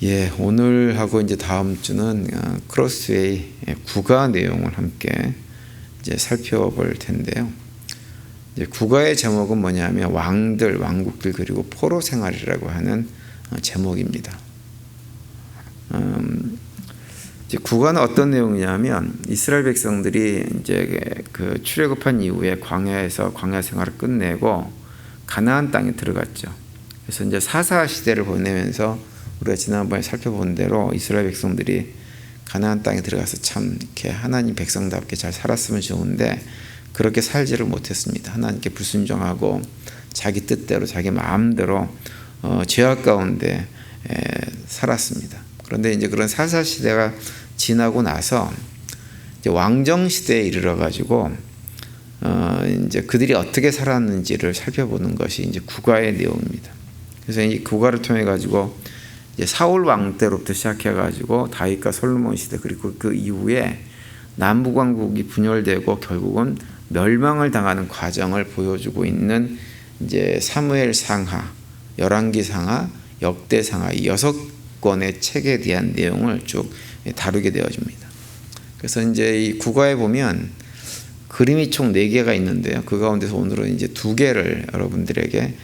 예, 오늘하고 이제 다음 주는 크로스웨이 국가 내용을 함께 이제 살펴볼 텐데요. 이제 국가의 제목은 뭐냐면 왕들, 왕국들 그리고 포로 생활이라고 하는 제목입니다. 이제 국가는 어떤 내용이냐면 이스라엘 백성들이 이제 그 출애굽한 이후에 광야에서 광야 생활을 끝내고 가나안 땅에 들어갔죠. 그래서 이제 사사 시대를 보내면서 우리가 지난번에 살펴본 대로 이스라엘 백성들이 가나안 땅에 들어가서 참 이렇게 하나님 백성답게 잘 살았으면 좋은데 그렇게 살지를 못했습니다. 하나님께 불순종하고 자기 뜻대로 자기 마음대로 죄악 가운데 살았습니다. 그런데 이제 그런 사사 시대가 지나고 나서 이제 왕정 시대에 이르러 가지고 이제 그들이 어떻게 살았는지를 살펴보는 것이 이제 국가의 내용입니다. 그래서 이 국가를 통해 가지고 이제 사울 왕 때로부터 시작해 가지고 다윗과 솔로몬 시대 그리고 그 이후에 남북 왕국이 분열되고 결국은 멸망을 당하는 과정을 보여주고 있는 이제 사무엘 상하, 열왕기 상하, 역대 상하 이 6권의 책에 대한 내용을 쭉 다루게 되어집니다. 그래서 이제 이 국가에 보면 그림이 총 4개가 있는데요. 그 가운데서 오늘은 이제 2개를 여러분들에게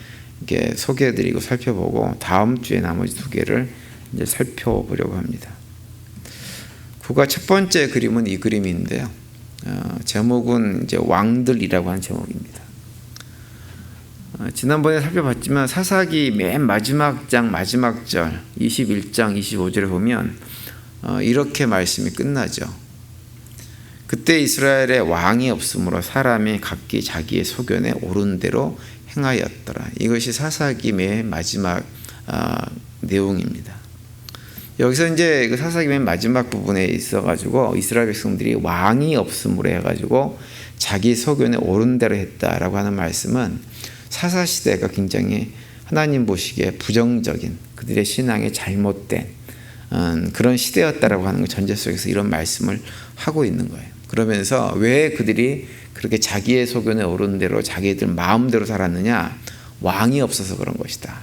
이렇게 소개해드리고 살펴보고 다음 주에 나머지 2개를 이제 살펴보려고 합니다. 국가 첫 번째 그림은 이 그림인데요. 제목은 이제 왕들이라고 하는 제목입니다. 지난번에 살펴봤지만 사사기 맨 마지막 장 마지막 절 21장 25절에 보면 이렇게 말씀이 끝나죠. 그때 이스라엘에 왕이 없으므로 사람이 각기 자기의 소견에 옳은 대로 행하였더라. 이것이 사사기 맨 마지막 내용입니다. 여기서 이제 그 사사기 맨 마지막 부분에 있어가지고 이스라엘 백성들이 왕이 없음으로 해가지고 자기 소견에 옳은 대로 했다라고 하는 말씀은 사사 시대가 굉장히 하나님 보시기에 부정적인 그들의 신앙에 잘못된 그런 시대였다라고 하는 거 전제 속에서 이런 말씀을 하고 있는 거예요. 그러면서 왜 그들이 그렇게 자기의 소견에 옳은 대로 자기들 마음대로 살았느냐? 왕이 없어서 그런 것이다.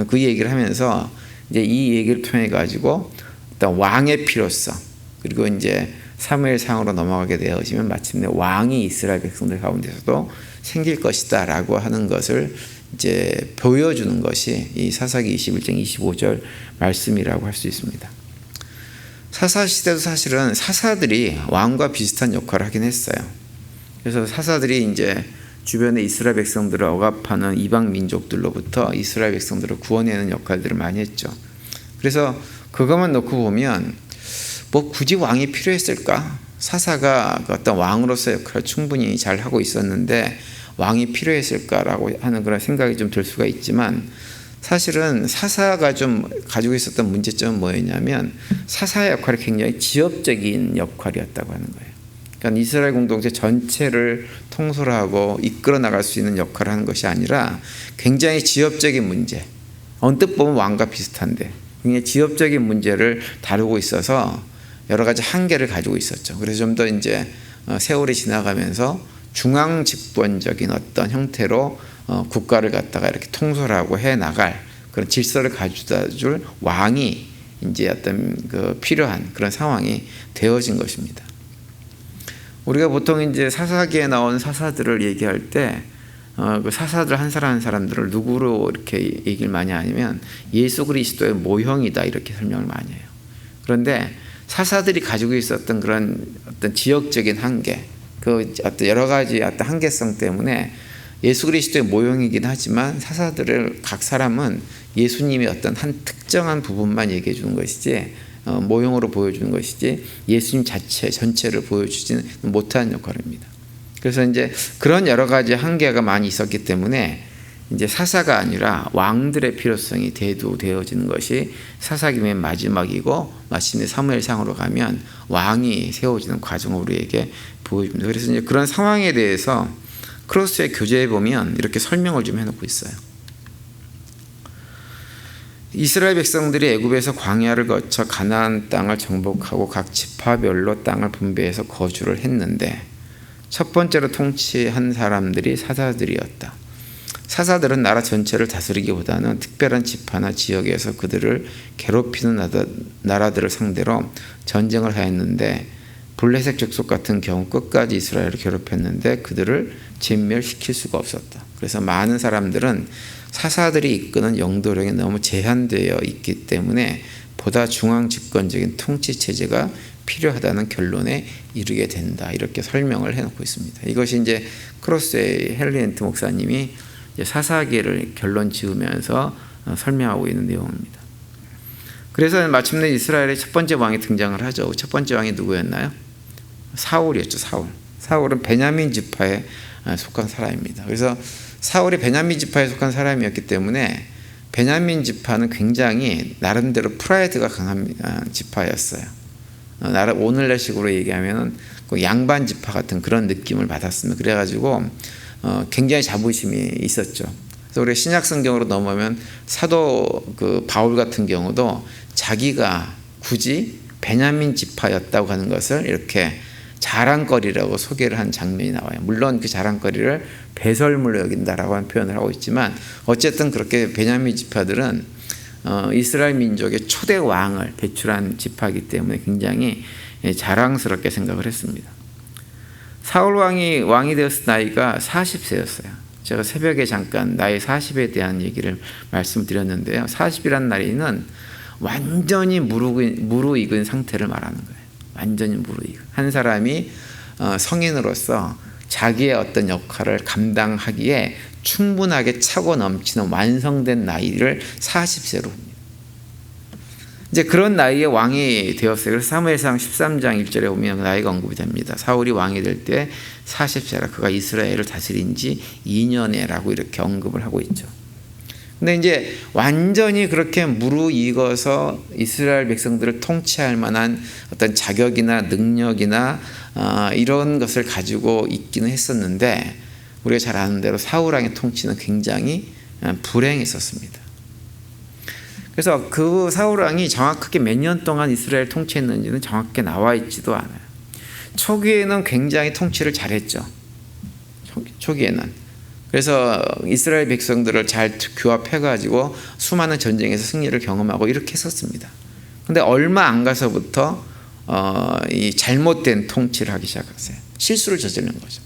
그 얘기를 하면서 이제 이 얘기를 통해 가지고 어떤 왕의 필요성 그리고 이제 사무엘상으로 넘어가게 되어지면 마침내 왕이 이스라엘 백성들 가운데서도 생길 것이다라고 하는 것을 이제 보여주는 것이 이 사사기 21장 25절 말씀이라고 할 수 있습니다. 사사 시대도 사실은 사사들이 왕과 비슷한 역할을 하긴 했어요. 그래서 사사들이 이제 주변의 이스라엘 백성들을 억압하는 이방 민족들로부터 이스라엘 백성들을 구원하는 역할들을 많이 했죠. 그래서 그것만 놓고 보면 뭐 굳이 왕이 필요했을까? 사사가 어떤 왕으로서의 역할을 충분히 잘 하고 있었는데 왕이 필요했을까라고 하는 그런 생각이 좀 들 수가 있지만 사실은 사사가 좀 가지고 있었던 문제점은 뭐였냐면 사사의 역할이 굉장히 지역적인 역할이었다고 하는 거예요. 그러니까 이스라엘 공동체 전체를 통솔하고 이끌어 나갈 수 있는 역할을 하는 것이 아니라 굉장히 지역적인 문제, 언뜻 보면 왕과 비슷한데 굉장히 지역적인 문제를 다루고 있어서 여러 가지 한계를 가지고 있었죠. 그래서 좀 더 이제 세월이 지나가면서 중앙 집권적인 어떤 형태로 국가를 갖다가 이렇게 통솔하고 해 나갈 그런 질서를 가져다 줄 왕이 이제 어떤 그 필요한 그런 상황이 되어진 것입니다. 우리가 보통 이제 사사기에 나온 사사들을 얘기할 때 그 사사들 한 사람 한 사람들을 누구로 이렇게 얘기를 많이 하냐면 예수 그리스도의 모형이다 이렇게 설명을 많이 해요. 그런데 사사들이 가지고 있었던 그런 어떤 지역적인 한계, 그 어떤 여러 가지 어떤 한계성 때문에 예수 그리스도의 모형이긴 하지만 사사들을 각 사람은 예수님의 어떤 한 특정한 부분만 얘기해 주는 것이지 모형으로 보여주는 것이지 예수님 자체 전체를 보여주지는 못하는 역할입니다. 그래서 이제 그런 여러 가지 한계가 많이 있었기 때문에 이제 사사가 아니라 왕들의 필요성이 대두되어지는 것이 사사기 맨 마지막이고 마침내 사무엘상으로 가면 왕이 세워지는 과정을 우리에게 보여줍니다. 그래서 이제 그런 상황에 대해서 크로스의 교재에 보면 이렇게 설명을 좀 해놓고 있어요. 이스라엘 백성들이 애굽에서 광야를 거쳐 가나안 땅을 정복하고 각 지파별로 땅을 분배해서 거주를 했는데 첫 번째로 통치한 사람들이 사사들이었다. 사사들은 나라 전체를 다스리기보다는 특별한 지파나 지역에서 그들을 괴롭히는 나라들을 상대로 전쟁을 하였는데 블레셋 족속 같은 경우 끝까지 이스라엘을 괴롭혔는데 그들을 진멸시킬 수가 없었다. 그래서 많은 사람들은 사사들이 이끄는 영도력이 너무 제한되어 있기 때문에 보다 중앙 집권적인 통치 체제가 필요하다는 결론에 이르게 된다. 이렇게 설명을 해놓고 있습니다. 이것이 이제 크로스의 헬리엔트 목사님이 이제 사사기를 결론 지으면서 설명하고 있는 내용입니다. 그래서 마침내 이스라엘의 첫 번째 왕이 등장을 하죠. 첫 번째 왕이 누구였나요? 사울이었죠. 사울은 베냐민 지파에 속한 사람입니다. 그래서 사울이 베냐민 지파에 속한 사람이었기 때문에 베냐민 지파는 굉장히 나름대로 프라이드가 강한 지파였어요. 오늘날식으로 얘기하면 양반 지파 같은 그런 느낌을 받았습니다. 그래가지고 굉장히 자부심이 있었죠. 그래서 우리 신약 성경으로 넘어오면 사도 바울 같은 경우도 자기가 굳이 베냐민 지파였다고 하는 것을 이렇게 자랑거리라고 소개를 한 장면이 나와요. 물론 그 자랑거리를 배설물로 여긴다라고 하는 표현을 하고 있지만 어쨌든 그렇게 베냐민 지파들은 이스라엘 민족의 초대 왕을 배출한 지파이기 때문에 굉장히 자랑스럽게 생각을 했습니다. 사울 왕이 되었을 나이가 40세였어요. 제가 새벽에 잠깐 나이 40에 대한 얘기를 말씀드렸는데요. 40이라는 나이는 완전히 무르익은 상태를 말하는 거예요. 완전히 무르익은. 한 사람이 성인으로서 자기의 어떤 역할을 감당하기에 충분하게 차고 넘치는 완성된 나이를 40세로 봅니다. 이제 그런 나이에 왕이 되었어요. 그래서 사무엘상 13장 1절에 보면 나이가 언급이 됩니다. 사울이 왕이 될 때 40세라 그가 이스라엘을 다스린 지 2년에라고 이렇게 언급을 하고 있죠. 근데 이제 완전히 그렇게 무르익어서 이스라엘 백성들을 통치할 만한 어떤 자격이나 능력이나 이런 것을 가지고 있기는 했었는데 우리가 잘 아는 대로 사울 왕의 통치는 굉장히 불행했었습니다. 그래서 그 사울 왕이 정확하게 몇 년 동안 이스라엘 통치했는지는 정확하게 나와 있지도 않아요. 초기에는 굉장히 통치를 잘했죠. 초기에는. 그래서 이스라엘 백성들을 잘 규합해가지고 수많은 전쟁에서 승리를 경험하고 이렇게 했었습니다. 근데 얼마 안 가서부터 이 잘못된 통치를 하기 시작했어요. 실수를 저지른 거죠.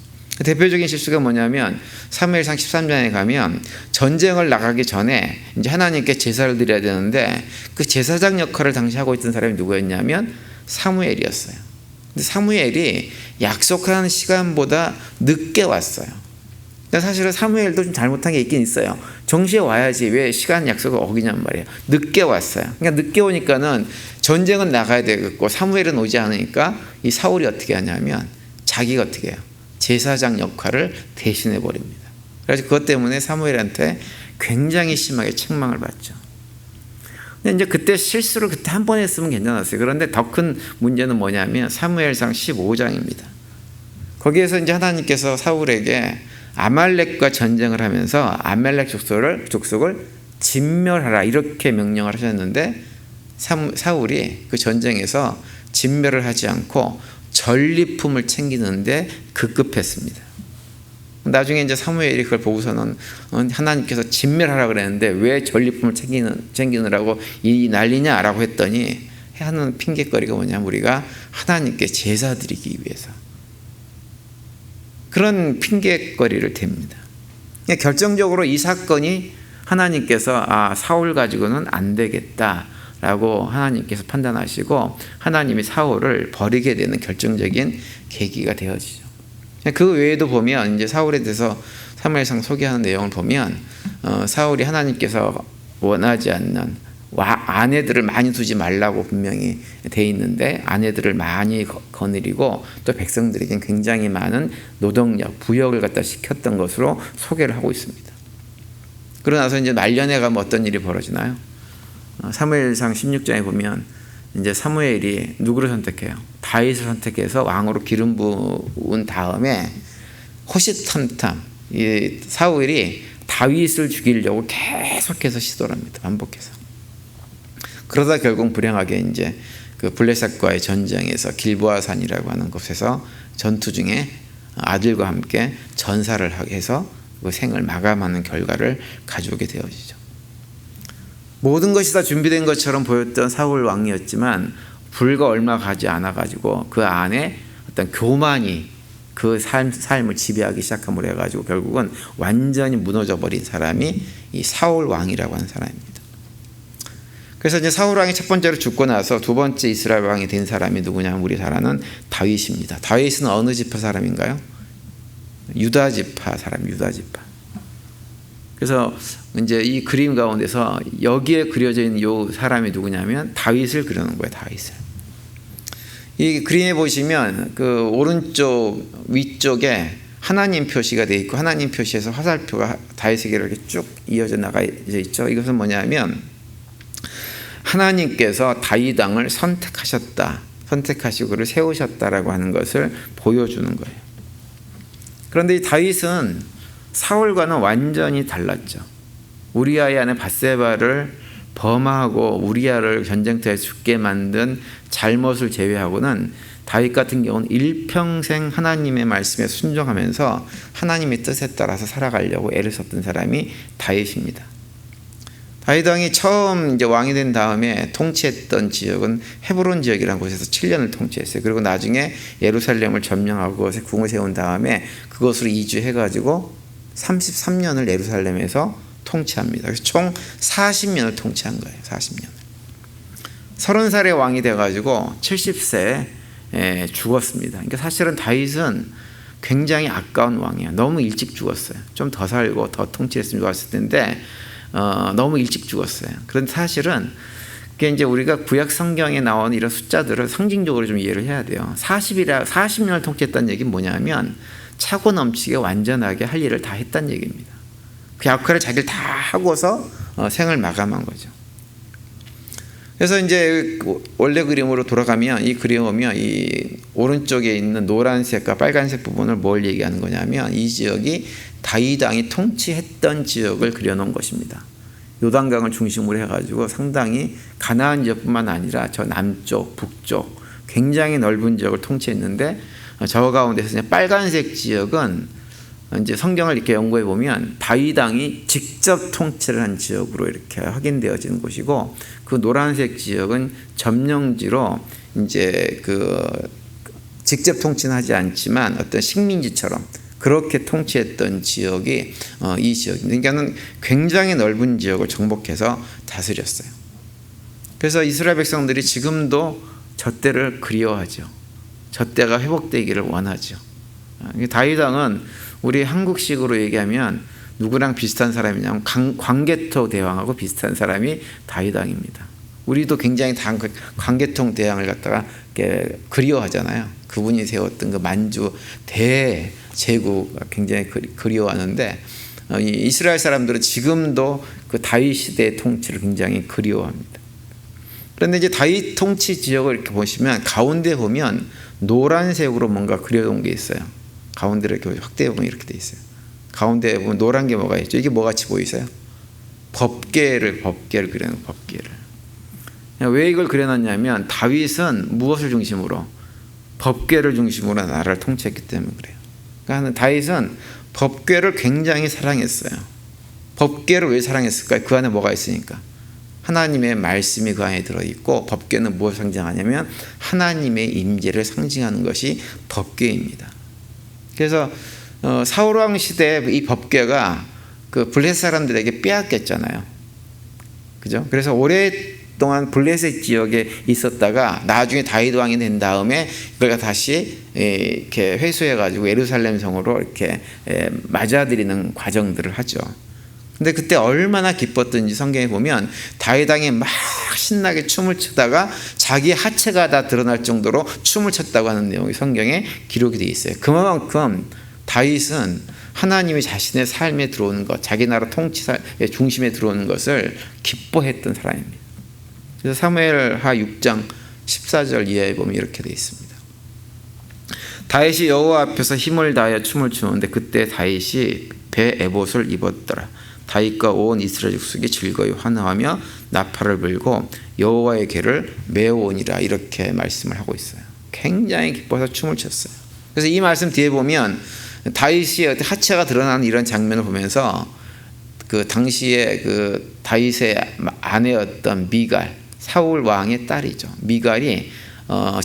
대표적인 실수가 뭐냐면 사무엘상 13장에 가면 전쟁을 나가기 전에 이제 하나님께 제사를 드려야 되는데 그 제사장 역할을 당시 하고 있던 사람이 누구였냐면 사무엘이었어요. 근데 사무엘이 약속한 시간보다 늦게 왔어요. 사실은 사무엘도 좀 잘못한 게 있긴 있어요. 정시에 와야지 왜 시간 약속을 어기냔 말이에요. 늦게 왔어요. 그러니까 늦게 오니까는 전쟁은 나가야 되겠고 사무엘은 오지 않으니까 이 사울이 어떻게 하냐면 자기가 어떻게 해요? 제사장 역할을 대신해 버립니다. 그래서 그것 때문에 사무엘한테 굉장히 심하게 책망을 받죠. 근데 이제 그때 실수를 그때 한 번 했으면 괜찮았어요. 그런데 더 큰 문제는 뭐냐면 사무엘상 15장입니다. 거기에서 이제 하나님께서 사울에게 아말렉과 전쟁을 하면서 아말렉 족속을 진멸하라 이렇게 명령을 하셨는데 사울이 그 전쟁에서 진멸을 하지 않고 전리품을 챙기는데 급급했습니다. 나중에 이제 사무엘이 그걸 보고서는 하나님께서 진멸하라 그랬는데 왜 전리품을 챙기느라고 이 난리냐라고 했더니 하는 핑계거리가 뭐냐면 우리가 하나님께 제사 드리기 위해서 그런 핑계거리를 댑니다. 결정적으로 이 사건이 하나님께서 사울 가지고는 안 되겠다라고 하나님께서 판단하시고 하나님이 사울을 버리게 되는 결정적인 계기가 되어지죠. 그 외에도 보면 이제 사울에 대해서 사무엘상 소개하는 내용을 보면 사울이 하나님께서 원하지 않는 아내들을 많이 두지 말라고 분명히 돼 있는데 아내들을 많이 거느리고 또 백성들에겐 굉장히 많은 노동력, 부역을 갖다 시켰던 것으로 소개를 하고 있습니다. 그러고 나서 이제 말년에 가면 어떤 일이 벌어지나요? 사무엘상 16장에 보면 이제 사무엘이 누구를 선택해요? 다윗을 선택해서 왕으로 기름 부은 다음에 호시탐탐 이 사울이 다윗을 죽이려고 계속해서 시도를 합니다. 반복해서. 그러다 결국 불행하게 이제 그 블레셋과의 전쟁에서 길보아산이라고 하는 곳에서 전투 중에 아들과 함께 전사를 해서 그 생을 마감하는 결과를 가져오게 되어지죠. 모든 것이 다 준비된 것처럼 보였던 사울 왕이었지만 불과 얼마 가지 않아 가지고 그 안에 어떤 교만이 그 삶을 지배하기 시작함으로 해가지고 결국은 완전히 무너져 버린 사람이 이 사울 왕이라고 하는 사람입니다. 그래서 이제 사울 왕이 첫 번째로 죽고 나서 두 번째 이스라엘 왕이 된 사람이 누구냐면 우리 잘 아는 다윗입니다. 다윗은 어느 지파 사람인가요? 유다 지파 사람, 유다 지파. 그래서 이제 이 그림 가운데서 여기에 그려져 있는 이 사람이 누구냐면 다윗을 그려놓은 거예요. 다윗을. 이 그림에 보시면 그 오른쪽 위쪽에 하나님 표시가 되어 있고 하나님 표시에서 화살표가 다윗에게 이렇게 쭉 이어져 나가 있죠. 이것은 뭐냐면 하나님께서 다윗 왕을 선택하시고 그를 세우셨다라고 하는 것을 보여주는 거예요. 그런데 이 다윗은 사울과는 완전히 달랐죠. 우리아의 아내 밧세바를 범하고 우리아를 전쟁터에 죽게 만든 잘못을 제외하고는 다윗 같은 경우는 일평생 하나님의 말씀에 순종하면서 하나님의 뜻에 따라서 살아가려고 애를 썼던 사람이 다윗입니다. 다윗 왕이 처음 이제 왕이 된 다음에 통치했던 지역은 헤브론 지역이라는 곳에서 7년을 통치했어요. 그리고 나중에 예루살렘을 점령하고 그것에 궁을 세운 다음에 그것으로 이주해가지고 33년을 예루살렘에서 통치합니다. 그래서 총 40년을 통치한 거예요. 40년을. 30살의 왕이 돼가지고 70세에 죽었습니다. 그러니까 사실은 다윗은 굉장히 아까운 왕이에요. 너무 일찍 죽었어요. 좀 더 살고 더 통치했으면 좋았을 텐데 너무 일찍 죽었어요. 그런데 사실은 그게 이제 우리가 구약 성경에 나온 이런 숫자들을 상징적으로 좀 이해를 해야 돼요. 40년을 통치했다는 얘기는 뭐냐면 차고 넘치게 완전하게 할 일을 다 했다는 얘기입니다. 그 역할을 자기를 다 하고서 생을 마감한 거죠. 그래서 이제 원래 그림으로 돌아가면 이 그림 보면 이 오른쪽에 있는 노란색과 빨간색 부분을 뭘 얘기하는 거냐면 이 지역이 다윗 왕이 통치했던 지역을 그려놓은 것입니다. 요단강을 중심으로 해가지고 상당히 가나안 지역뿐만 아니라 저 남쪽, 북쪽 굉장히 넓은 지역을 통치했는데 저 가운데서 빨간색 지역은 이제 성경을 이렇게 연구해 보면 다윗 왕이 직접 통치를 한 지역으로 이렇게 확인되어지는 곳이고 그 노란색 지역은 점령지로 이제 그 직접 통치는 하지 않지만 어떤 식민지처럼 그렇게 통치했던 지역이 이 지역입니다. 그러니까 굉장히 넓은 지역을 정복해서 다스렸어요. 그래서 이스라엘 백성들이 지금도 저 때를 그리워하죠. 저 때가 회복되기를 원하죠. 다윗 왕은 우리 한국식으로 얘기하면 누구랑 비슷한 사람이냐면 광개토 대왕하고 비슷한 사람이 다윗 왕입니다. 우리도 굉장히 광개토 대왕을 갖다가 그리워하잖아요. 그분이 세웠던 그 만주 대제국 굉장히 그리워하는데 이스라엘 사람들은 지금도 그 다윗 시대의 통치를 굉장히 그리워합니다. 그런데 이제 다윗 통치 지역을 이렇게 보시면 가운데 보면 노란색으로 뭔가 그려놓은 게 있어요. 가운데를 이렇게 확대해 보면 이렇게 돼 있어요. 가운데에 보면 노란 게 뭐가 있죠? 이게 뭐 같이 보이세요? 법궤를 그려놓은 법궤를. 왜 이걸 그려놨냐면 다윗은 무엇을 중심으로? 법궤를 중심으로 나라를 통치했기 때문에 그래요. 그러니까 다윗은 법궤를 굉장히 사랑했어요. 법궤를 왜 사랑했을까요? 그 안에 뭐가 있으니까. 하나님의 말씀이 그 안에 들어있고 법궤는 무엇을 상징하냐면 하나님의 임재를 상징하는 것이 법궤입니다. 그래서 사울 왕 시대에 이 법궤가 그 블레셋 사람들에게 빼앗겼잖아요. 그죠? 그래서 오랫동안 블레셋 지역에 있었다가 나중에 다윗 왕이 된 다음에 그가 다시 이렇게 회수해 가지고 예루살렘 성으로 이렇게 맞아들이는 과정들을 하죠. 근데 그때 얼마나 기뻤던지 성경에 보면 다윗 왕이 막 신나게 춤을 추다가 자기 하체가 다 드러날 정도로 춤을 췄다고 하는 내용이 성경에 기록이 되어 있어요. 그만큼 다윗은 하나님이 자신의 삶에 들어오는 것, 자기 나라 통치의 중심에 들어오는 것을 기뻐했던 사람입니다. 그래서 사무엘하 6장 14절 이하에 보면 이렇게 되어 있습니다. 다윗이 여호와 앞에서 힘을 다하여 춤을 추는데 그때 다윗이 배 에봇을 입었더라. 다윗과 온 이스라엘 족속이 즐거이 환호하며 나팔을 불고 여호와의 궤를 메어오니라 이렇게 말씀을 하고 있어요. 굉장히 기뻐서 춤을 췄어요. 그래서 이 말씀 뒤에 보면 다윗의 하체가 드러나는 이런 장면을 보면서 그 당시에 그 다윗의 아내였던 미갈, 사울 왕의 딸이죠. 미갈이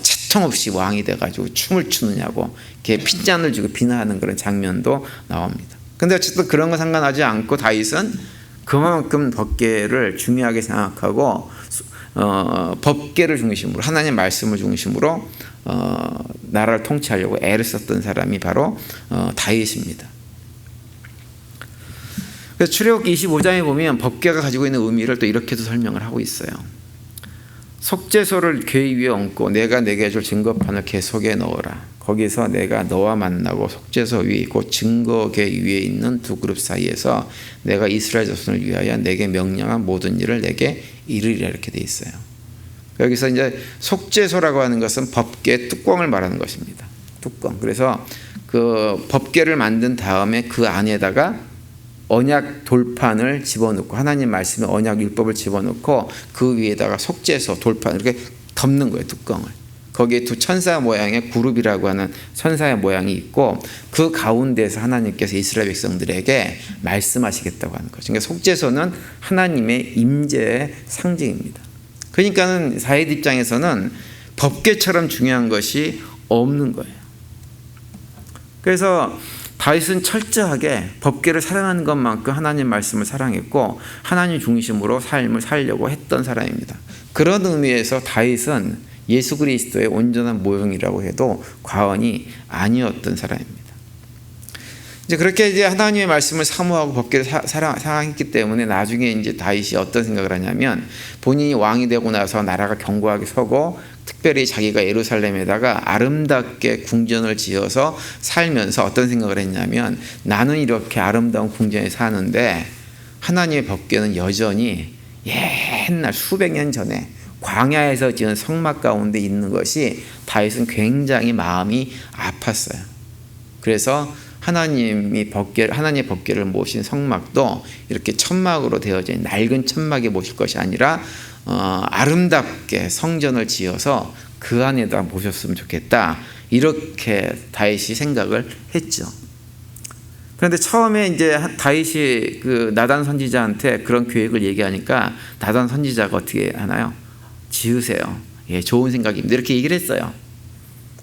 채통 없이 왕이 돼가지고 춤을 추느냐고 이렇게 핀잔을 주고 비난하는 그런 장면도 나옵니다. 근데 어쨌든 그런 거 상관하지 않고 다윗은 그만큼 법궤를 중요하게 생각하고 법궤를 중심으로 하나님 말씀을 중심으로 나라를 통치하려고 애를 썼던 사람이 바로 다윗입니다. 그래서 출애굽기 25장에 보면 법궤가 가지고 있는 의미를 또 이렇게도 설명을 하고 있어요. 속죄소를 궤 위에 얹고 내가 내게 줄 증거판을 궤 속에 넣어라. 거기서 내가 너와 만나고 속죄소 위에 있고 증거궤 위에 있는 두 그룹 사이에서 내가 이스라엘 자손을 위하여 내게 명령한 모든 일을 내게 이르리라 이렇게 돼 있어요. 여기서 이제 속죄소라고 하는 것은 법궤 뚜껑을 말하는 것입니다. 뚜껑. 그래서 그 법궤를 만든 다음에 그 안에다가 언약 돌판을 집어넣고 하나님 말씀의 언약 율법을 집어넣고 그 위에다가 속죄소 돌판 이렇게 덮는 거예요. 뚜껑을. 거기에 두 천사 모양의 그룹이라고 하는 천사의 모양이 있고 그 가운데서 하나님께서 이스라엘 백성들에게 말씀하시겠다고 하는 거죠. 그러니까 속죄소는 하나님의 임재의 상징입니다. 그러니까는 사회 입장에서는 법궤처럼 중요한 것이 없는 거예요. 그래서 다윗은 철저하게 법궤를 사랑하는 것만큼 하나님 말씀을 사랑했고 하나님 중심으로 삶을 살려고 했던 사람입니다. 그런 의미에서 다윗은 예수 그리스도의 온전한 모형이라고 해도 과언이 아니었던 사람입니다. 이제 그렇게 이제 하나님의 말씀을 사모하고 법궤를 사랑했기 때문에 나중에 이제 다윗이 어떤 생각을 하냐면 본인이 왕이 되고 나서 나라가 견고하게 서고 특별히 자기가 예루살렘에다가 아름답게 궁전을 지어서 살면서 어떤 생각을 했냐면 나는 이렇게 아름다운 궁전에 사는데 하나님의 법궤는 여전히 옛날 수백 년 전에 광야에서 지은 성막 가운데 있는 것이 다윗은 굉장히 마음이 아팠어요. 그래서 하나님의 법궤를 모신 성막도 이렇게 천막으로 되어져 있는 낡은 천막에 모실 것이 아니라 아름답게 성전을 지어서 그 안에다 모셨으면 좋겠다. 이렇게 다윗이 생각을 했죠. 그런데 처음에 이제 다윗이 그 나단 선지자한테 그런 계획을 얘기하니까 나단 선지자가 어떻게 하나요? 지으세요. 예, 좋은 생각입니다. 이렇게 얘기를 했어요.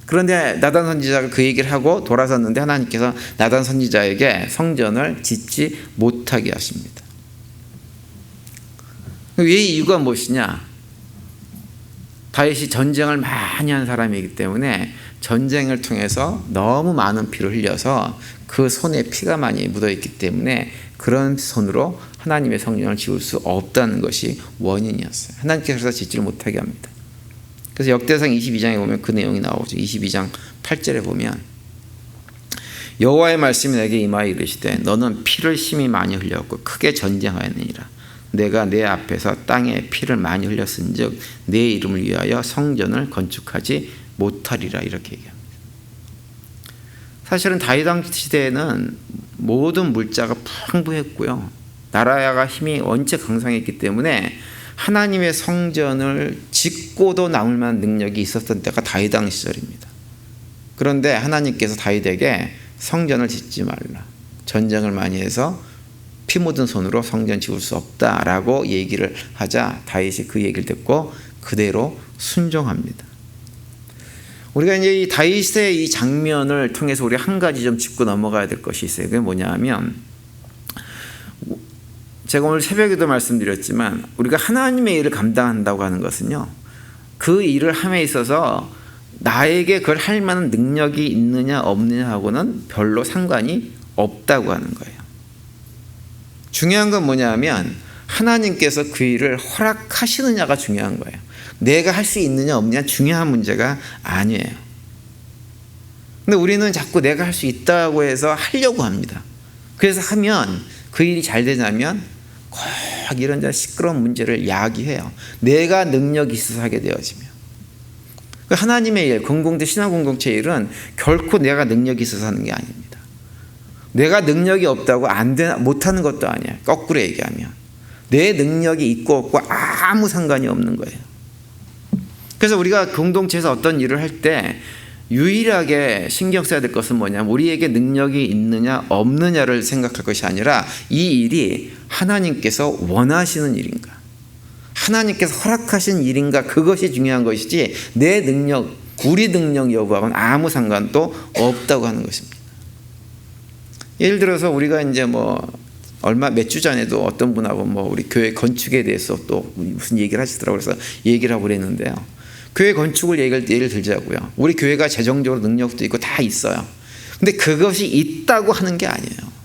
그런데 나단 선지자가 그 얘기를 하고 돌아섰는데 하나님께서 나단 선지자에게 성전을 짓지 못하게 하십니다. 왜 이유가 무엇이냐? 다윗이 전쟁을 많이 한 사람이기 때문에 전쟁을 통해서 너무 많은 피를 흘려서 그 손에 피가 많이 묻어있기 때문에 그런 손으로 하나님의 성전을 지을 수 없다는 것이 원인이었어요. 하나님께서 짓지를 못하게 합니다. 그래서 역대상 22장에 보면 그 내용이 나오죠. 22장 8절에 보면 여호와의 말씀이 내게 임하여 이르시되 너는 피를 심히 많이 흘렸고 크게 전쟁하였느니라. 내가 내 앞에서 땅에 피를 많이 흘렸은즉 내 이름을 위하여 성전을 건축하지 못하리라 이렇게 얘기합니다. 사실은 다윗 왕 시대에는 모든 물자가 풍부했고요. 나라가 힘이 원체 강성했기 때문에 하나님의 성전을 짓고도 남을 만한 능력이 있었던 때가 다윗 왕 시절입니다. 그런데 하나님께서 다윗에게 성전을 짓지 말라. 전쟁을 많이 해서 피 묻은 손으로 성전 지을 수 없다라고 얘기를 하자 다윗이 그 얘기를 듣고 그대로 순종합니다. 우리가 이제 이 다윗의 이 장면을 통해서 우리 한 가지 좀 짚고 넘어가야 될 것이 있어요. 그게 뭐냐면 제가 오늘 새벽에도 말씀드렸지만 우리가 하나님의 일을 감당한다고 하는 것은요. 그 일을 함에 있어서 나에게 그걸 할 만한 능력이 있느냐 없느냐 하고는 별로 상관이 없다고 하는 거예요. 중요한 건 뭐냐면 하나님께서 그 일을 허락하시느냐가 중요한 거예요. 내가 할 수 있느냐 없느냐 중요한 문제가 아니에요. 근데 우리는 자꾸 내가 할 수 있다고 해서 하려고 합니다. 그래서 하면 그 일이 잘 되냐면 꼭 이런 시끄러운 문제를 야기해요. 내가 능력이 있어서 하게 되어지면. 하나님의 일, 공동체, 신앙 공동체 일은 결코 내가 능력이 있어서 하는 게 아닙니다. 내가 능력이 없다고 못하는 것도 아니야. 거꾸로 얘기하면 내 능력이 있고 없고 아무 상관이 없는 거예요. 그래서 우리가 공동체에서 어떤 일을 할 때 유일하게 신경 써야 될 것은 뭐냐면 우리에게 능력이 있느냐 없느냐를 생각할 것이 아니라 이 일이 하나님께서 원하시는 일인가, 하나님께서 허락하신 일인가, 그것이 중요한 것이지 내 능력, 우리 능력 여부하고는 아무 상관도 없다고 하는 것입니다. 예를 들어서 우리가 이제 몇 주 전에도 어떤 분하고 우리 교회 건축에 대해서 또 무슨 얘기를 하시더라고요. 그래서 얘기를 하고 그랬는데요. 교회 건축을 예를 들자고요. 우리 교회가 재정적으로 능력도 있고 다 있어요. 근데 그것이 있다고 하는 게 아니에요.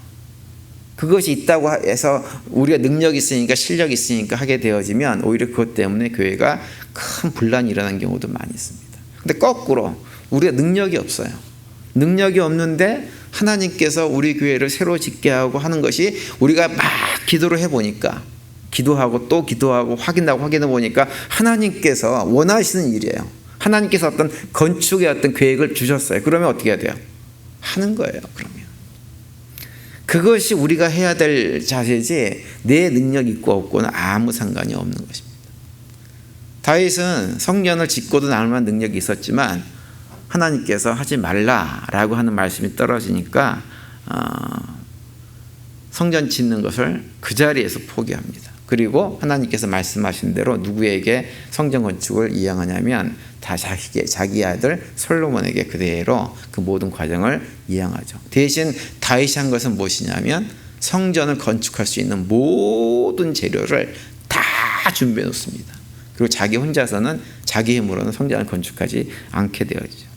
그것이 있다고 해서 우리가 능력이 있으니까 실력이 있으니까 하게 되어지면 오히려 그것 때문에 교회가 큰 분란이 일어나는 경우도 많이 있습니다. 근데 거꾸로 우리가 능력이 없어요. 능력이 없는데 하나님께서 우리 교회를 새로 짓게 하고 하는 것이 우리가 막 기도를 해보니까, 기도하고 또 기도하고 확인하고 확인해 보니까 하나님께서 원하시는 일이에요. 하나님께서 어떤 건축의 어떤 계획을 주셨어요. 그러면 어떻게 해야 돼요? 하는 거예요. 그러면 그것이 우리가 해야 될 자세지 내 능력 있고 없고는 아무 상관이 없는 것입니다. 다윗은 성전을 짓고도 남을 만한 능력이 있었지만 하나님께서 하지 말라라고 하는 말씀이 떨어지니까 성전 짓는 것을 그 자리에서 포기합니다. 그리고 하나님께서 말씀하신 대로 누구에게 성전 건축을 이양하냐면 다 자기 아들 솔로몬에게 그대로 그 모든 과정을 이양하죠. 대신 다윗이 한 것은 무엇이냐면 성전을 건축할 수 있는 모든 재료를 다 준비해 놓습니다. 그리고 자기 혼자서는 자기 힘으로는 성전을 건축하지 않게 되어지죠.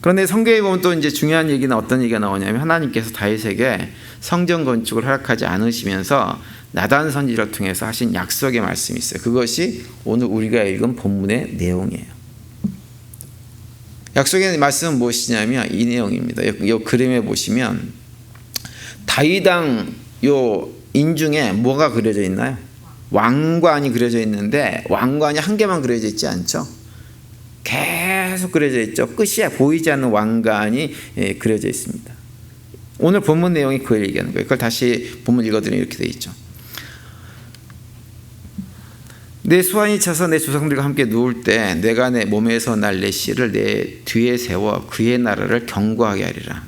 그런데 성경에 보면 또 이제 중요한 얘기는 어떤 얘기가 나오냐면 하나님께서 다윗에게 성전 건축을 허락하지 않으시면서 나단 선지자를 통해서 하신 약속의 말씀이 있어요. 그것이 오늘 우리가 읽은 본문의 내용이에요. 약속의 말씀은 무엇이냐면 이 내용입니다. 이 그림에 보시면 다윗왕 요 인중에 뭐가 그려져 있나요? 왕관이 그려져 있는데 왕관이 한 개만 그려져 있지 않죠? 계속 그려져 있죠. 끝이 보이지 않는 왕관이 그려져 있습니다. 오늘 본문 내용이 그걸 얘기하는 거예요. 그걸 다시 본문 읽어드리면 이렇게 되어 있죠. 내 수완이 차서 내 조상들과 함께 누울 때 내가 내 몸에서 날 내 씨를 내 뒤에 세워 그의 나라를 견고하게 하리라.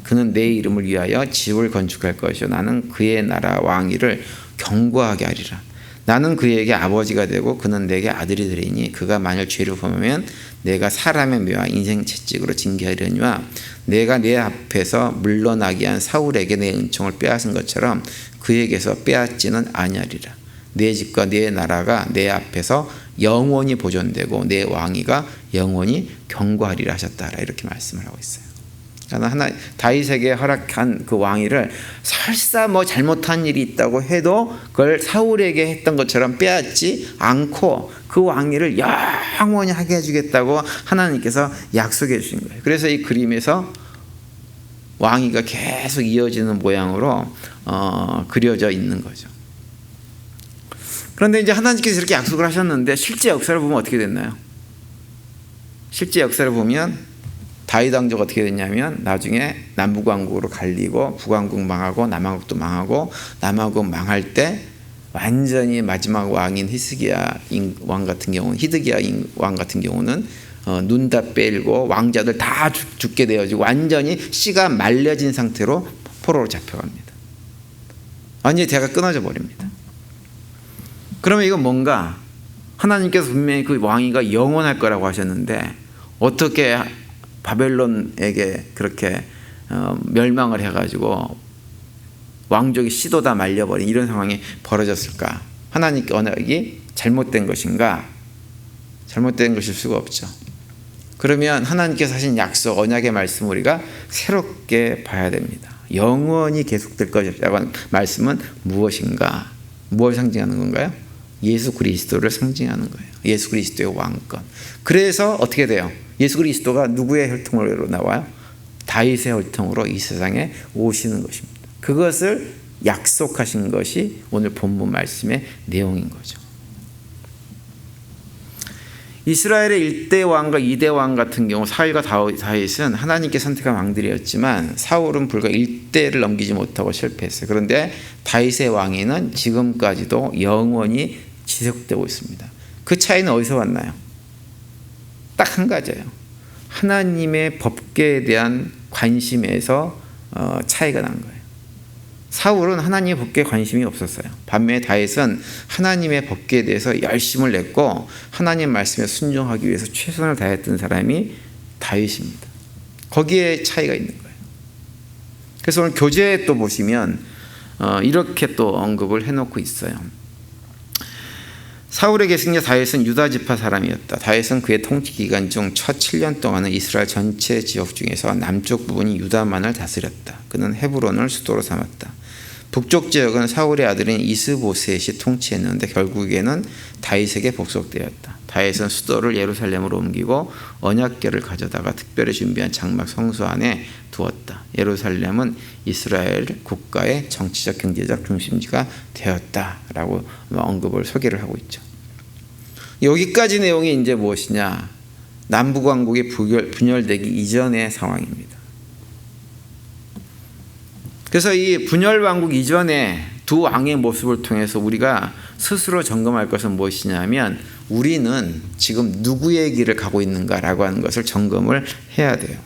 그는 내 이름을 위하여 집을 건축할 것이요 나는 그의 나라 왕위를 견고하게 하리라. 나는 그에게 아버지가 되고 그는 내게 아들이 되리니 그가 만일 죄를 범하면 내가 사람의 묘와 인생 채찍으로 징계하려니와 내가 내 앞에서 물러나게 한 사울에게 내 은총을 빼앗은 것처럼 그에게서 빼앗지는 아니하리라. 내 집과 내 나라가 내 앞에서 영원히 보존되고 내 왕위가 영원히 견고하리라 하셨다라. 이렇게 말씀을 하고 있어요. 다윗에게 허락한 그 왕위를 설사 잘못한 일이 있다고 해도 그걸 사울에게 했던 것처럼 빼앗지 않고 그 왕위를 영원히 하게 해주겠다고 하나님께서 약속해 주신 거예요. 그래서 이 그림에서 왕위가 계속 이어지는 모양으로 그려져 있는 거죠. 그런데 이제 하나님께서 이렇게 약속을 하셨는데 실제 역사를 보면 어떻게 됐나요? 실제 역사를 보면 다윗 왕조가 어떻게 됐냐면 나중에 남북왕국으로 갈리고 북왕국 망하고 남왕국도 망하고 남왕국 망할 때 완전히 마지막 왕인 히드기야 왕 같은 경우는 눈 다 빼일고 왕자들 다 죽게 되어지고 완전히 씨가 말려진 상태로 포로로 잡혀갑니다. 완전히 대가 끊어져 버립니다. 그러면 이건 뭔가 하나님께서 분명히 그 왕위가 영원할 거라고 하셨는데 어떻게 바벨론에게 그렇게 멸망을 해가지고 왕족이 씨도 다 말려버린 이런 상황이 벌어졌을까? 하나님께 언약이 잘못된 것인가? 잘못된 것일 수가 없죠. 그러면 하나님께서 하신 약속, 언약의 말씀 우리가 새롭게 봐야 됩니다. 영원히 계속될 것이라고 하는 말씀은 무엇인가? 무엇을 상징하는 건가요? 예수 그리스도를 상징하는 거예요. 예수 그리스도의 왕권. 그래서 어떻게 돼요? 예수 그리스도가 누구의 혈통으로 나와요? 다윗의 혈통으로 이 세상에 오시는 것입니다. 그것을 약속하신 것이 오늘 본문 말씀의 내용인 거죠. 이스라엘의 1대 왕과 2대 왕 같은 경우 사울과 다윗은 하나님께 선택한 왕들이었지만 사울은 불과 1대를 넘기지 못하고 실패했어요. 그런데 다윗의 왕위는 지금까지도 영원히 지속되고 있습니다. 그 차이는 어디서 왔나요? 딱 한 가지예요. 하나님의 법궤에 대한 관심에서 차이가 난 거예요. 사울은 하나님의 법궤에 관심이 없었어요. 반면에 다윗은 하나님의 법궤에 대해서 열심을 냈고 하나님 말씀에 순종하기 위해서 최선을 다했던 사람이 다윗입니다. 거기에 차이가 있는 거예요. 그래서 오늘 교재에 또 보시면 이렇게 또 언급을 해놓고 있어요. 사울의 계승자 다윗은 유다 지파 사람이었다. 다윗은 그의 통치 기간 중 첫 7년 동안은 이스라엘 전체 지역 중에서 남쪽 부분이 유다만을 다스렸다. 그는 헤브론을 수도로 삼았다. 북쪽 지역은 사울의 아들인 이스보셋이 통치했는데 결국에는 다윗에게 복속되었다. 다윗은 수도를 예루살렘으로 옮기고 언약궤를 가져다가 특별히 준비한 장막 성소 안에 두었다. 예루살렘은 이스라엘 국가의 정치적 경제적 중심지가 되었다라고 언급을 소개를 하고 있죠. 여기까지 내용이 이제 무엇이냐? 남북왕국이 분열되기 이전의 상황입니다. 그래서 이 분열왕국 이전에 두 왕의 모습을 통해서 우리가 스스로 점검할 것은 무엇이냐면 우리는 지금 누구의 길을 가고 있는가라고 하는 것을 점검을 해야 돼요.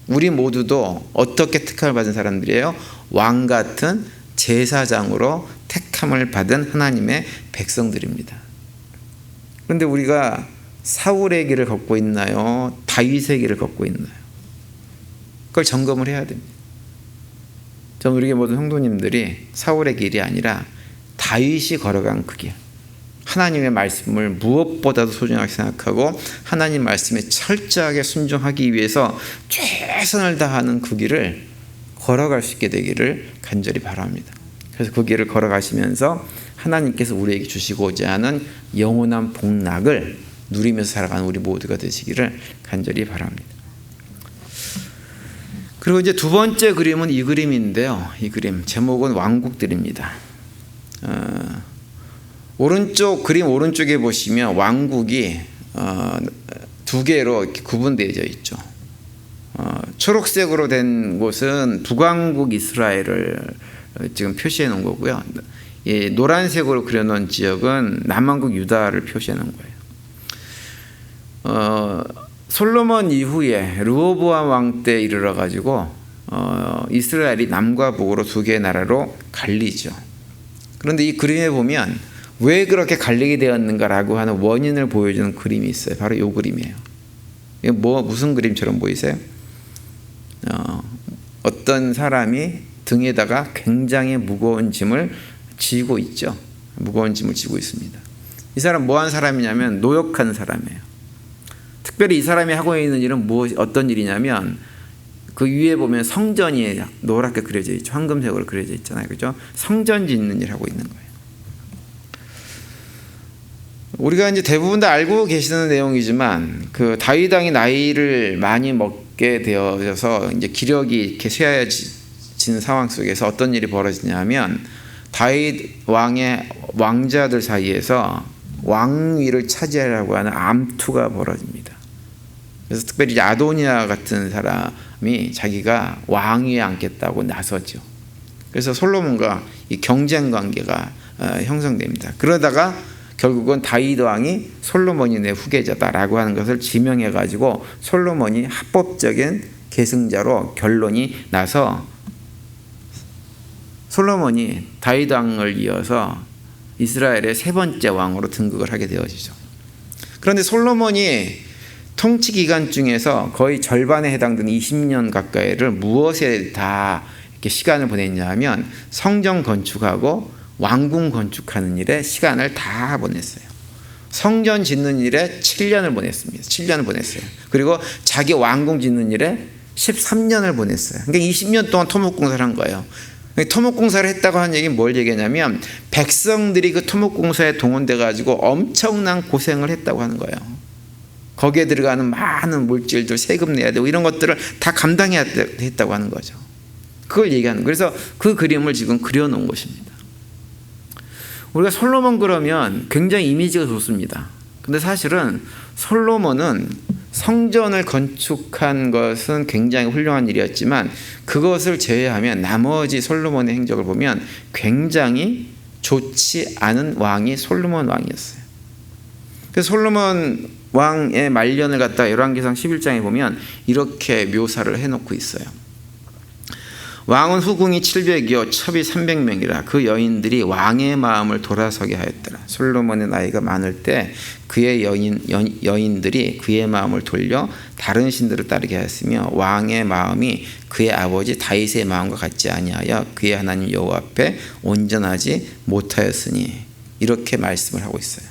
우리 모두도 어떻게 택함을 받은 사람들이에요? 왕 같은 제사장으로 택함을 받은 하나님의 백성들입니다. 그런데 우리가 사울의 길을 걷고 있나요? 다윗의 길을 걷고 있나요? 그걸 점검을 해야 됩니다. 저는 우리 모든 성도님들이 사울의 길이 아니라 다윗이 걸어간 그 길, 하나님의 말씀을 무엇보다도 소중하게 생각하고 하나님 말씀에 철저하게 순종하기 위해서 최선을 다하는 그 길을 걸어갈 수 있게 되기를 간절히 바랍니다. 그래서 그 길을 걸어가시면서 하나님께서 우리에게 주시고자 하는 영원한 복락을 누리면서 살아가는 우리 모두가 되시기를 간절히 바랍니다. 그리고 이제 두 번째 그림은 이 그림인데요. 이 그림 제목은 왕국들입니다. 오른쪽 그림 오른쪽에 보시면 왕국이 두 개로 이렇게 구분되어져 있죠. 초록색으로 된 곳은 북왕국 이스라엘을 지금 표시해 놓은 거고요. 예, 노란색으로 그려놓은 지역은 남왕국 유다를 표시해 놓은 거예요. 솔로몬 이후에 르호보암 왕 때 이르러 가지고 이스라엘이 남과 북으로 두 개의 나라로 갈리죠. 그런데 이 그림에 보면 왜 그렇게 갈리게 되었는가라고 하는 원인을 보여주는 그림이 있어요. 바로 이 그림이에요. 이게 무슨 그림처럼 보이세요? 어떤 사람이 등에다가 굉장히 무거운 짐을 지고 있죠. 무거운 짐을 지고 있습니다. 이 사람 뭐한 사람이냐면 노역한 사람이에요. 특별히 이 사람이 하고 있는 일은 어떤 일이냐면 그 위에 보면 성전이 노랗게 그려져 있죠. 황금색으로 그려져 있잖아요. 그죠? 성전 짓는 일을 하고 있는 거예요. 우리가 이제 대부분 다 알고 계시는 내용이지만 그 다윗 왕이 나이를 많이 먹게 되어서 이제 기력이 이렇게 쇠하여진 상황 속에서 어떤 일이 벌어지냐면 다윗 왕의 왕자들 사이에서 왕위를 차지하려고 하는 암투가 벌어집니다. 그래서 특별히 아도니아 같은 사람이 자기가 왕위에 앉겠다고 나서죠. 그래서 솔로몬과 이 경쟁 관계가 형성됩니다. 그러다가 결국은 다윗 왕이 솔로몬이 내 후계자다라고 하는 것을 지명해 가지고 솔로몬이 합법적인 계승자로 결론이 나서 솔로몬이 다윗 왕을 이어서 이스라엘의 세 번째 왕으로 등극을 하게 되어지죠. 그런데 솔로몬이 통치 기간 중에서 거의 절반에 해당되는 20년 가까이를 무엇에 다 이렇게 시간을 보냈냐 하면 성전 건축하고 왕궁 건축하는 일에 시간을 다 보냈어요. 성전 짓는 일에 7년을 보냈습니다. 7년을 보냈어요. 그리고 자기 왕궁 짓는 일에 13년을 보냈어요. 그러니까 20년 동안 토목공사를 한 거예요. 토목공사를 했다고 하는 얘기는 뭘 얘기하냐면 백성들이 그 토목공사에 동원돼 가지고 엄청난 고생을 했다고 하는 거예요. 거기에 들어가는 많은 물질들 세금 내야 되고 이런 것들을 다 감당해야 했다고 하는 거죠. 그걸 얘기하는 거예요. 그래서 그 그림을 지금 그려놓은 것입니다. 우리가 솔로몬 그러면 굉장히 이미지가 좋습니다. 근데 사실은 솔로몬은 성전을 건축한 것은 굉장히 훌륭한 일이었지만 그것을 제외하면 나머지 솔로몬의 행적을 보면 굉장히 좋지 않은 왕이 솔로몬 왕이었어요. 그래서 솔로몬 왕의 말년을 갖다가 열왕기상 11장에 보면 이렇게 묘사를 해놓고 있어요. 왕은 후궁이 700이요 첩이 300명이라 그 여인들이 왕의 마음을 돌아서게 하였더라. 솔로몬의 나이가 많을 때 그의 여인들이 그의 마음을 돌려 다른 신들을 따르게 하였으며 왕의 마음이 그의 아버지 다윗의 마음과 같지 아니하여 그의 하나님 여호와 앞에 온전하지 못하였으니, 이렇게 말씀을 하고 있어요.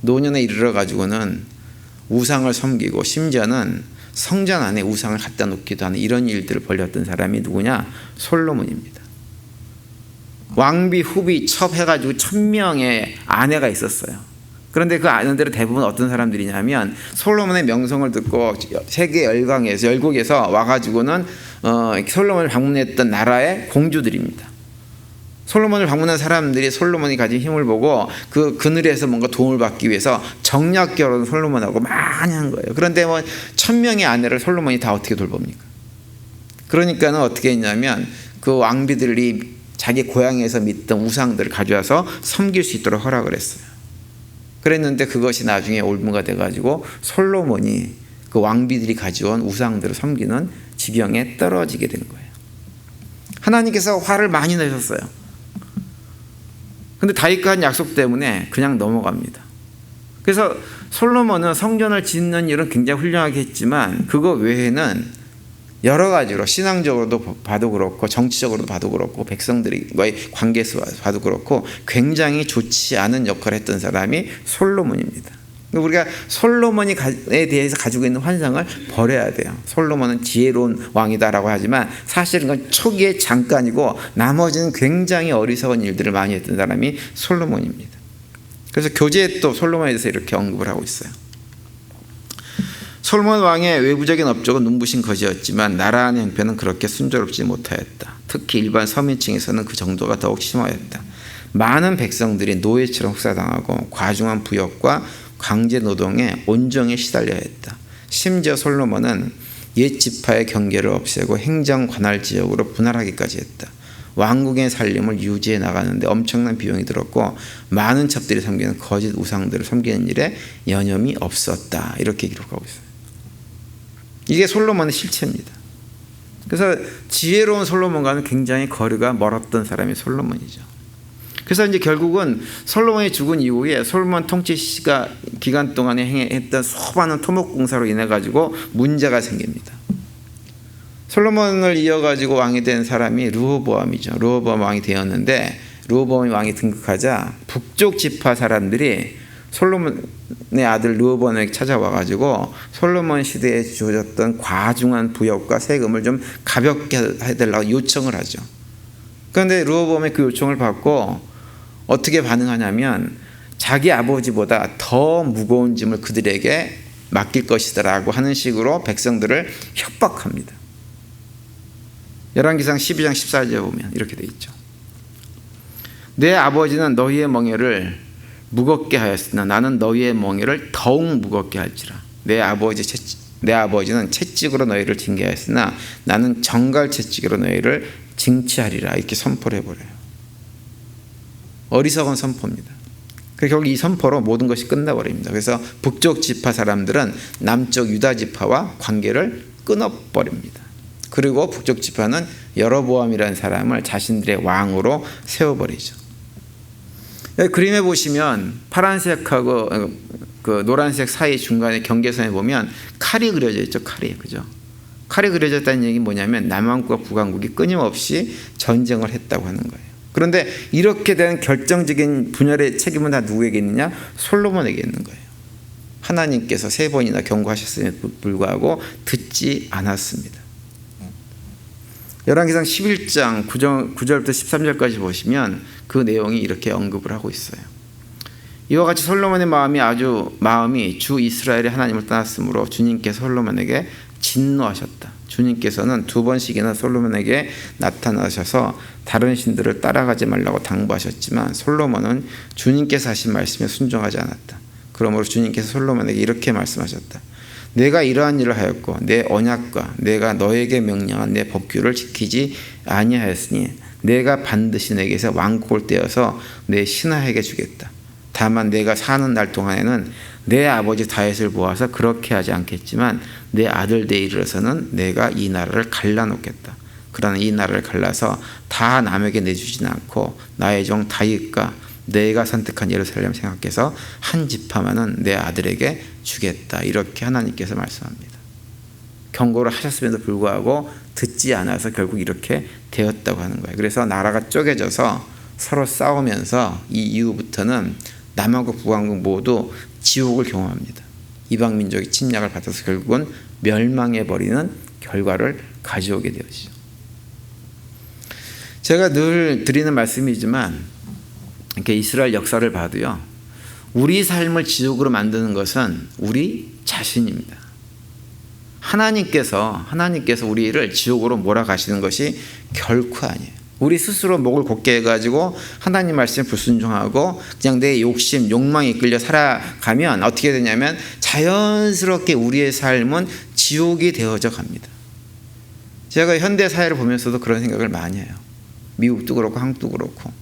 노년에 이르러 가지고는 우상을 섬기고 심지어는 성전 안에 우상을 갖다 놓기도 하는 이런 일들을 벌였던 사람이 누구냐? 솔로몬입니다. 왕비, 후비, 첩 해가지고 1000명의 아내가 있었어요. 그런데 그 아내들은 대부분 어떤 사람들이냐면 솔로몬의 명성을 듣고 세계 열국에서 와가지고는 솔로몬을 방문했던 나라의 공주들입니다. 솔로몬을 방문한 사람들이 솔로몬이 가진 힘을 보고 그 그늘에서 뭔가 도움을 받기 위해서 정략 결혼 솔로몬하고 많이 한 거예요. 그런데 1000명의 아내를 솔로몬이 다 어떻게 돌봅니까? 그러니까는 어떻게 했냐면 그 왕비들이 자기 고향에서 믿던 우상들을 가져와서 섬길 수 있도록 허락을 했어요. 그랬는데 그것이 나중에 올무가 돼가지고 솔로몬이 그 왕비들이 가져온 우상들을 섬기는 지경에 떨어지게 된 거예요. 하나님께서 화를 많이 내셨어요. 근데 다윗과 한 약속 때문에 그냥 넘어갑니다. 그래서 솔로몬은 성전을 짓는 일은 굉장히 훌륭하게 했지만 그거 외에는 여러 가지로 신앙적으로도 봐도 그렇고 정치적으로도 봐도 그렇고 백성들과의 관계에서 봐도 그렇고 굉장히 좋지 않은 역할을 했던 사람이 솔로몬입니다. 우리가 솔로몬에 대해서 가지고 있는 환상을 버려야 돼요. 솔로몬은 지혜로운 왕이다라고 하지만 사실은 그건 초기에 잠깐이고 나머지는 굉장히 어리석은 일들을 많이 했던 사람이 솔로몬입니다. 그래서 교재에 또 솔로몬에 대해서 이렇게 언급을 하고 있어요. 솔로몬 왕의 외부적인 업적은 눈부신 것이었지만 나라 안의 형편은 그렇게 순조롭지 못하였다. 특히 일반 서민층에서는 그 정도가 더욱 심하였다. 많은 백성들이 노예처럼 흑사당하고 과중한 부역과 강제 노동에 온종일 시달려야 했다. 심지어 솔로몬은 옛 지파의 경계를 없애고 행정 관할 지역으로 분할하기까지 했다. 왕국의 살림을 유지해 나가는데 엄청난 비용이 들었고 많은 첩들이 섬기는 거짓 우상들을 섬기는 일에 여념이 없었다. 이렇게 기록하고 있어요. 이게 솔로몬의 실체입니다. 그래서 지혜로운 솔로몬과는 굉장히 거리가 멀었던 사람이 솔로몬이죠. 그래서 이제 결국은 솔로몬이 죽은 이후에 솔로몬 통치 기간 동안에 했던 수많은 토목공사로 인해 가지고 문제가 생깁니다. 솔로몬을 이어가지고 왕이 된 사람이 르호보암이죠. 르호보암 왕이 되었는데 르호보암이 왕이 등극하자 북쪽 지파 사람들이 솔로몬의 아들 르호보암에게 찾아와가지고 솔로몬 시대에 주어졌던 과중한 부역과 세금을 좀 가볍게 해달라고 요청을 하죠. 그런데 르호보암의 그 요청을 받고 어떻게 반응하냐면 자기 아버지보다 더 무거운 짐을 그들에게 맡길 것이다라고 하는 식으로 백성들을 협박합니다. 열왕기상 12장 14절에 보면 이렇게 돼 있죠. 내 아버지는 너희의 멍에를 무겁게 하였으나 나는 너희의 멍에를 더욱 무겁게 할지라. 내 아버지는 채찍으로 너희를 징계하였으나 나는 정갈 채찍으로 너희를 징치하리라. 이렇게 선포를 해버려요. 어리석은 선포입니다. 결국 이 선포로 모든 것이 끝나버립니다. 그래서 북쪽 지파 사람들은 남쪽 유다 지파와 관계를 끊어버립니다. 그리고 북쪽 지파는 여로보암이라는 사람을 자신들의 왕으로 세워버리죠. 여기 그림에 보시면 파란색하고 그 노란색 사이 중간에 경계선에 보면 칼이 그려져 있죠. 칼이, 그죠? 칼이 그려졌다는 얘기는 뭐냐면 남왕국과 북왕국이 끊임없이 전쟁을 했다고 하는 거예요. 그런데 이렇게 된 결정적인 분열의 책임은 다 누구에게 있느냐? 솔로몬에게 있는 거예요. 하나님께서 3번이나 경고하셨음에도 불구하고 듣지 않았습니다. 열왕기상 11장 9절부터 13절까지 보시면 그 내용이 이렇게 언급을 하고 있어요. 이와 같이 솔로몬의 마음이 주 이스라엘의 하나님을 떠났으므로 주님께서 솔로몬에게 진노하셨다. 주님께서는 2번씩이나 솔로몬에게 나타나셔서 다른 신들을 따라가지 말라고 당부하셨지만 솔로몬은 주님께서 하신 말씀에 순종하지 않았다. 그러므로 주님께서 솔로몬에게 이렇게 말씀하셨다. 내가 이러한 일을 하였고 내 언약과 내가 너에게 명령한 내 법규를 지키지 아니하였으니 내가 반드시 내게서 왕국을 떼어서 내 신하에게 주겠다. 다만 내가 사는 날 동안에는 내 아버지 다윗을 모아서 그렇게 하지 않겠지만 내 아들 데에 이르러서는 내가 이 나라를 갈라놓겠다. 그러나 이 나라를 갈라서 다 남에게 내주지는 않고 나의 종 다윗과 내가 선택한 예루살렘 생각해서 한 지파만은 내 아들에게 주겠다. 이렇게 하나님께서 말씀합니다. 경고를 하셨음에도 불구하고 듣지 않아서 결국 이렇게 되었다고 하는 거예요. 그래서 나라가 쪼개져서 서로 싸우면서 이 이후부터는 남왕국 북왕국 모두 지옥을 경험합니다. 이방 민족이 침략을 받아서 결국은 멸망해버리는 결과를 가져오게 되었죠. 제가 늘 드리는 말씀이지만 이렇게 이스라엘 역사를 봐도요, 우리 삶을 지옥으로 만드는 것은 우리 자신입니다. 하나님께서 우리를 지옥으로 몰아가시는 것이 결코 아니에요. 우리 스스로 목을 곧게 해가지고 하나님 말씀에 불순종하고 그냥 내 욕심, 욕망에 이끌려 살아가면 어떻게 되냐면 자연스럽게 우리의 삶은 지옥이 되어져 갑니다. 제가 현대 사회를 보면서도 그런 생각을 많이 해요. 미국도 그렇고 한국도 그렇고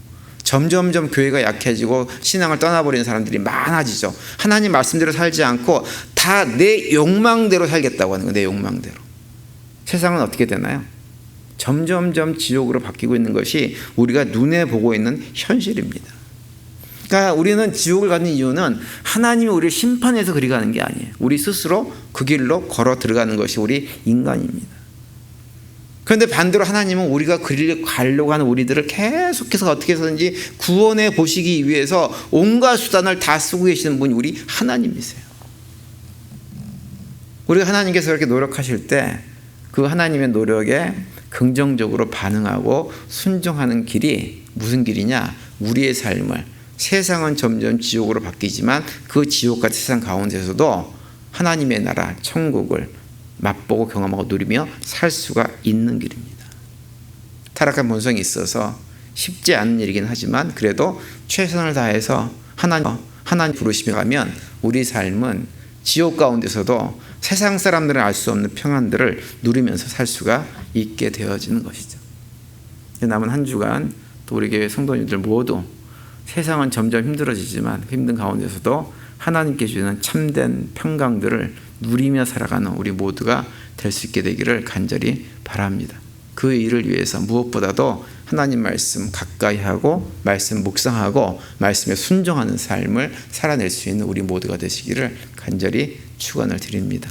점점점 교회가 약해지고 신앙을 떠나버리는 사람들이 많아지죠. 하나님 말씀대로 살지 않고 다 내 욕망대로 살겠다고 하는 거예요. 내 욕망대로. 세상은 어떻게 되나요? 점점점 지옥으로 바뀌고 있는 것이 우리가 눈에 보고 있는 현실입니다. 그러니까 우리는 지옥을 가는 이유는 하나님이 우리를 심판해서 그리 가는 게 아니에요. 우리 스스로 그 길로 걸어 들어가는 것이 우리 인간입니다. 그런데 반대로 하나님은 우리가 그 길을 가려고 하는 우리들을 계속해서 어떻게 해서든지 구원해 보시기 위해서 온갖 수단을 다 쓰고 계시는 분이 우리 하나님이세요. 우리가 하나님께서 그렇게 노력하실 때 그 하나님의 노력에 긍정적으로 반응하고 순종하는 길이 무슨 길이냐? 우리의 삶을, 세상은 점점 지옥으로 바뀌지만 그 지옥같은 세상 가운데서도 하나님의 나라, 천국을 맛보고 경험하고 누리며 살 수가 있는 길입니다. 타락한 본성이 있어서 쉽지 않은 일이긴 하지만 그래도 최선을 다해서 하나님 부르시며 가면 우리 삶은 지옥 가운데서도 세상 사람들은 알 수 없는 평안들을 누리면서 살 수가 있게 되어지는 것이죠. 남은 한 주간 또 우리 교회 성도님들 모두 세상은 점점 힘들어지지만 그 힘든 가운데서도 하나님께 주시는 참된 평강들을 누리며 살아가는 우리 모두가 될 수 있게 되기를 간절히 바랍니다. 그 일을 위해서 무엇보다도 하나님 말씀 가까이 하고 말씀 묵상하고 말씀에 순종하는 삶을 살아낼 수 있는 우리 모두가 되시기를 간절히 축원을 드립니다.